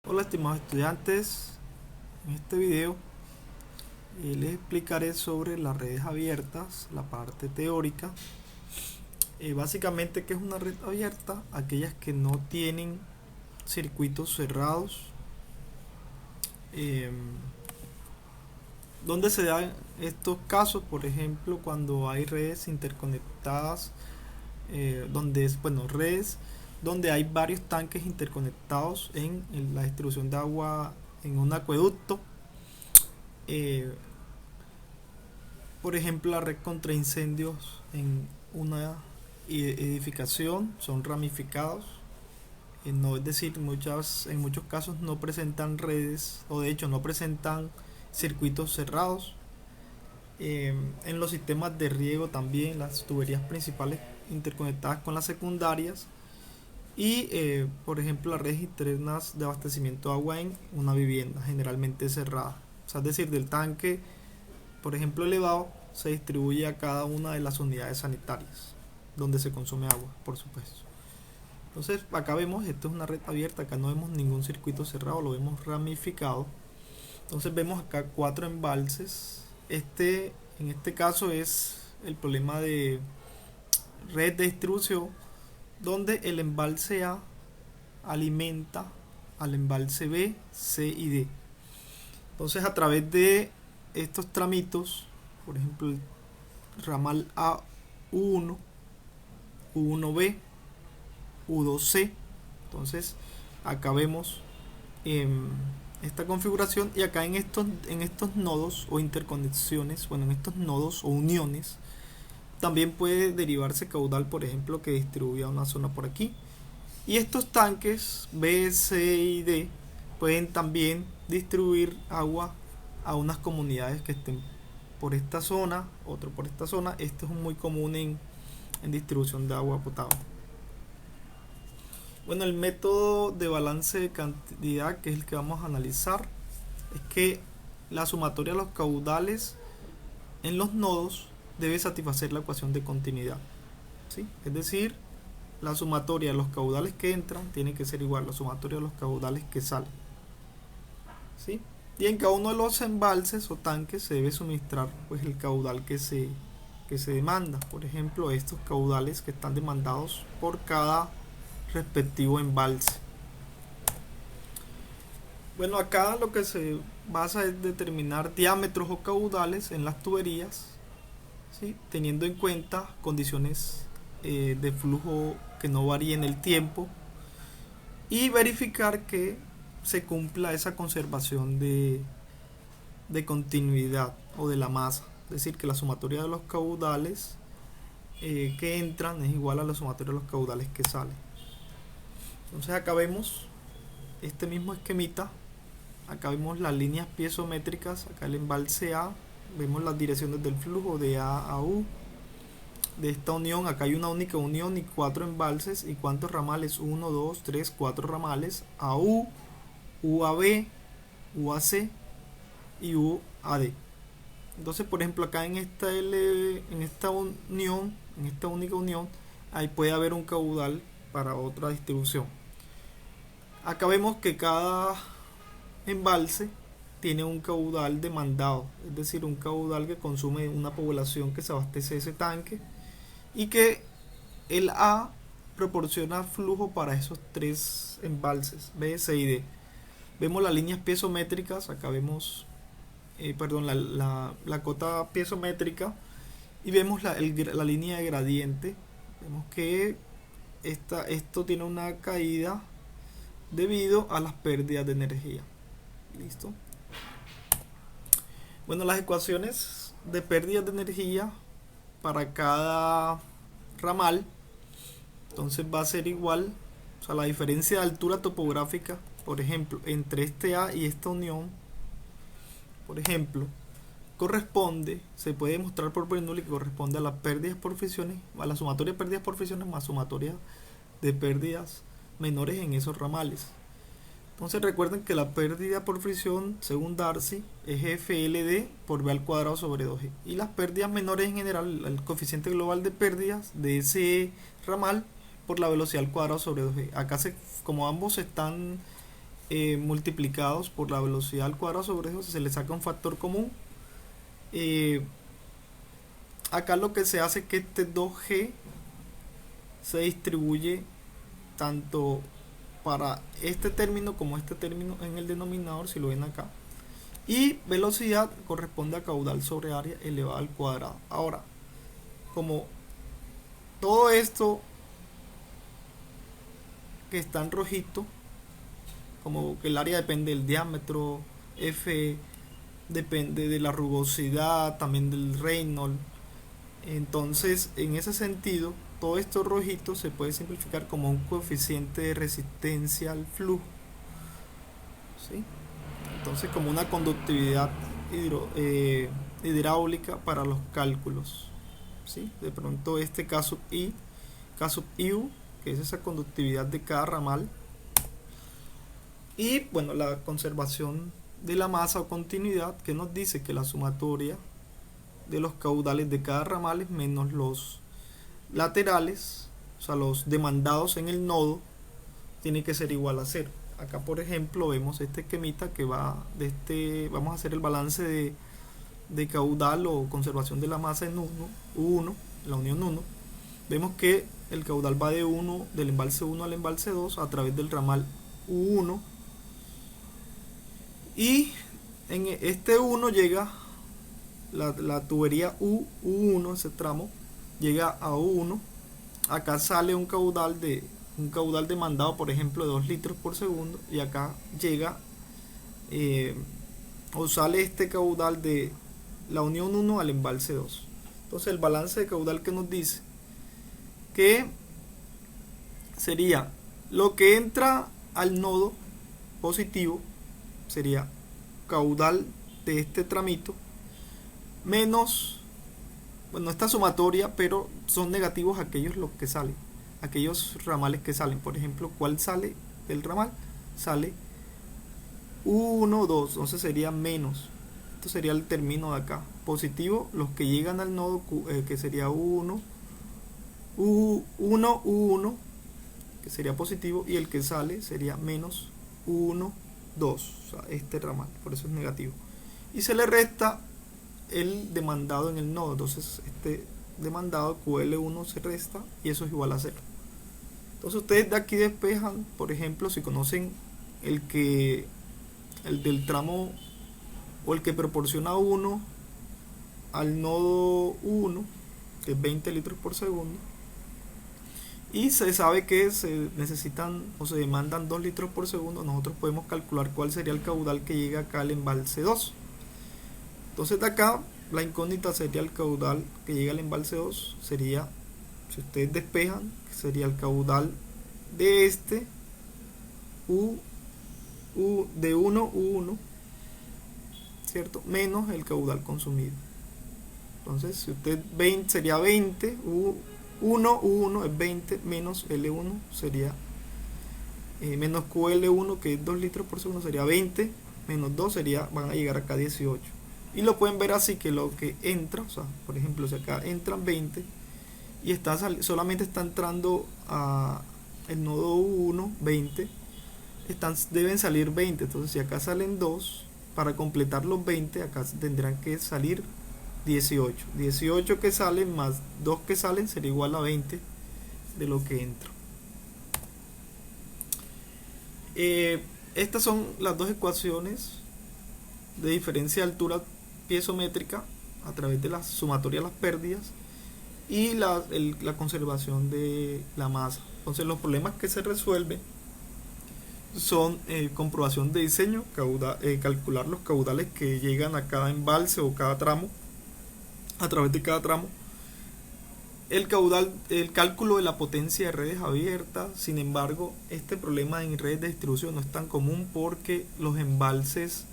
Hola estimados estudiantes, en este video les explicaré sobre las redes abiertas, la parte teórica. Básicamente, ¿qué es una red abierta? Aquellas que no tienen circuitos cerrados, eh, donde se dan estos casos, por ejemplo, cuando hay redes interconectadas, redes donde hay varios tanques interconectados en la distribución de agua en un acueducto. Eh, por ejemplo, la red contra incendios en una edificación son ramificados. No, es decir, en muchos casos no presentan redes, o de hecho no presentan circuitos cerrados. En los sistemas de riego también, las tuberías principales interconectadas con las secundarias. Y, por ejemplo, las redes internas de abastecimiento de agua en una vivienda, generalmente cerrada. O sea, es decir, del tanque, por ejemplo, elevado, se distribuye a cada una de las unidades sanitarias, donde se consume agua, por supuesto. Entonces, acá vemos, esto es una red abierta, acá no vemos ningún circuito cerrado, lo vemos ramificado. Entonces vemos acá cuatro embalses. En este caso es el problema de red de distribución, donde el embalse A alimenta al embalse B, C y D. Entonces, a través de estos tramitos, por ejemplo, el ramal A U1, U1B, U2C. Entonces, acá vemos esta configuración, y acá en estos nodos o interconexiones, bueno, en estos nodos o uniones, también puede derivarse caudal, por ejemplo, que distribuya una zona por aquí. Y estos tanques B, C y D pueden también distribuir agua a unas comunidades que estén por esta zona, otro por esta zona. Esto es muy común en distribución de agua potable. Bueno, el método de balance de cantidad, que es el que vamos a analizar, es que la sumatoria de los caudales en los nodos debe satisfacer la ecuación de continuidad, ¿sí? Es decir, la sumatoria de los caudales que entran tiene que ser igual a la sumatoria de los caudales que salen, ¿sí? Y en cada uno de los embalses o tanques se debe suministrar pues el caudal que se demanda. Por ejemplo, estos caudales que están demandados por cada respectivo embalse. Bueno, acá lo que se basa es determinar diámetros o caudales en las tuberías, ¿sí? Teniendo en cuenta condiciones de flujo que no varíen el tiempo, y verificar que se cumpla esa conservación de continuidad o de la masa. Es decir, que la sumatoria de los caudales que entran es igual a la sumatoria de los caudales que salen. Entonces acá vemos este mismo esquemita. Acá vemos las líneas piezométricas. Acá el embalse A, vemos las direcciones del flujo de A a U. De esta unión, acá hay una única unión y cuatro embalses. ¿Y cuántos ramales? 1, 2, 3, 4 ramales. AU, UAB, UAC y UAD. Entonces, por ejemplo, acá en esta unión, en esta única unión, ahí puede haber un caudal para otra distribución. Acá vemos que cada embalse tiene un caudal demandado, es decir, un caudal que consume una población que se abastece de ese tanque, y que el A proporciona flujo para esos tres embalses, B, C y D. Vemos las líneas piezométricas, acá vemos, la cota piezométrica, y vemos la línea de gradiente. Vemos que esto tiene una caída debido a las pérdidas de energía. Listo. Bueno, las ecuaciones de pérdidas de energía para cada ramal, entonces va a ser igual, o sea, la diferencia de altura topográfica, por ejemplo, entre este A y esta unión, por ejemplo, se puede demostrar por Bernoulli que corresponde a las pérdidas por frisiones, a la sumatoria de pérdidas por frisiones más sumatoria de pérdidas menores en esos ramales. Entonces recuerden que la pérdida por fricción, según Darcy, es FLD por B al cuadrado sobre 2G. Y las pérdidas menores en general, el coeficiente global de pérdidas de ese ramal por la velocidad al cuadrado sobre 2G. Acá, como ambos están multiplicados por la velocidad al cuadrado sobre eso, se le saca un factor común. Eh, Acá lo que se hace es que este 2G se distribuye tanto para este término como este término en el denominador, si lo ven acá. Y velocidad corresponde a caudal sobre área elevado al cuadrado. Ahora, como todo esto que está en rojito, como que el área depende del diámetro, F depende de la rugosidad, también del Reynolds. Entonces, en ese sentido, todo esto rojito se puede simplificar como un coeficiente de resistencia al flujo, ¿sí? Entonces, como una conductividad hidráulica para los cálculos, ¿sí? De pronto este caso I, caso IU, que es esa conductividad de cada ramal. Y bueno, la conservación de la masa o continuidad, que nos dice que la sumatoria de los caudales de cada ramal es menos los laterales, o sea, los demandados en el nodo, tiene que ser igual a 0. Acá, por ejemplo, vemos este esquemita que va de vamos a hacer el balance de caudal o conservación de la masa en U1, la unión 1. Vemos que el caudal va del embalse 1 al embalse 2 a través del ramal U1. Y en este 1 llega la tubería U1, ese tramo, llega a U1. Acá sale un caudal demandado, por ejemplo, de 2 litros por segundo. Y acá llega o sale este caudal de la unión 1 al embalse 2. Entonces el balance de caudal que nos dice que sería lo que entra al nodo positivo, sería caudal de este tramito, menos, bueno, esta sumatoria, pero son negativos aquellos los que salen, aquellos ramales que salen. Por ejemplo, ¿cuál sale del ramal? Sale 1, 2, entonces sería menos. Esto sería el término de acá. Positivo, los que llegan al nodo, que sería 1, U1, que sería positivo, y el que sale sería menos 1, 2, o sea, este ramal, por eso es negativo. Y se le resta el demandado en el nodo, entonces este demandado QL1 se resta y eso es igual a 0. Entonces ustedes de aquí despejan, por ejemplo, si conocen el del tramo o el que proporciona 1 al nodo 1, que es 20 litros por segundo, y se sabe que se necesitan o se demandan 2 litros por segundo, nosotros podemos calcular cuál sería el caudal que llega acá al embalse 2. Entonces de acá la incógnita sería el caudal que llega al embalse 2, sería, si ustedes despejan, sería el caudal de este de 1 U1, ¿cierto? Menos el caudal consumido. Entonces si usted ven, sería 20 U1 es 20 menos L1 sería menos QL1, que es 2 litros por segundo, sería 20 menos 2 sería, van a llegar acá a 18. Y lo pueden ver así, que lo que entra, o sea, por ejemplo, si acá entran 20 y solamente está entrando a el nodo 1 20, deben salir 20. Entonces si acá salen 2, para completar los 20 acá tendrán que salir 18 que salen más 2 que salen sería igual a 20 de lo que entra. Estas son las dos ecuaciones de diferencia de altura piezométrica a través de la sumatoria de las pérdidas y la conservación de la masa. Entonces los problemas que se resuelven son comprobación de diseño, calcular los caudales que llegan a cada embalse o cada tramo, a través de cada tramo, el cálculo de la potencia de redes abiertas. Sin embargo, este problema en redes de distribución no es tan común porque los embalses,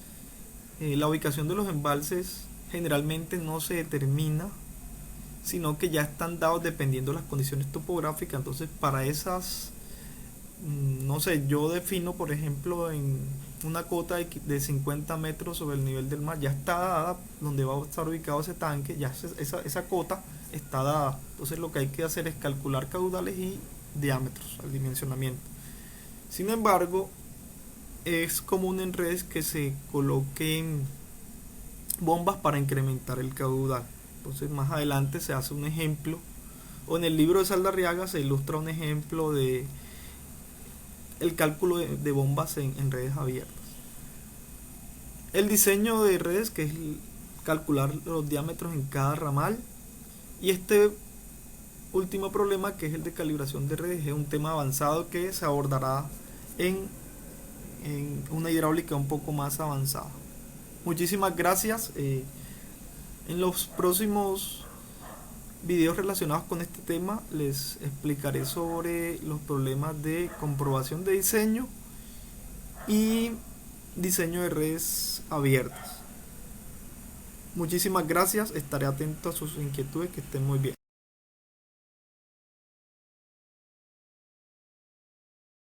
la ubicación de los embalses generalmente no se determina, sino que ya están dados dependiendo de las condiciones topográficas. Entonces para esas, no sé, yo defino, por ejemplo, en una cota de 50 metros sobre el nivel del mar, ya está dada donde va a estar ubicado ese tanque, ya esa cota está dada. Entonces lo que hay que hacer es calcular caudales y diámetros al dimensionamiento. Sin embargo, es común en redes que se coloquen bombas para incrementar el caudal. Entonces más adelante se hace un ejemplo, o en el libro de Saldarriaga se ilustra un ejemplo de el cálculo de bombas en redes abiertas. El diseño de redes, que es calcular los diámetros en cada ramal, y este último problema, que es el de calibración de redes, es un tema avanzado que se abordará en una hidráulica un poco más avanzada. Muchísimas gracias. En los próximos videos relacionados con este tema les explicaré sobre los problemas de comprobación de diseño y diseño de redes abiertas. Muchísimas gracias, estaré atento a sus inquietudes, que estén muy bien.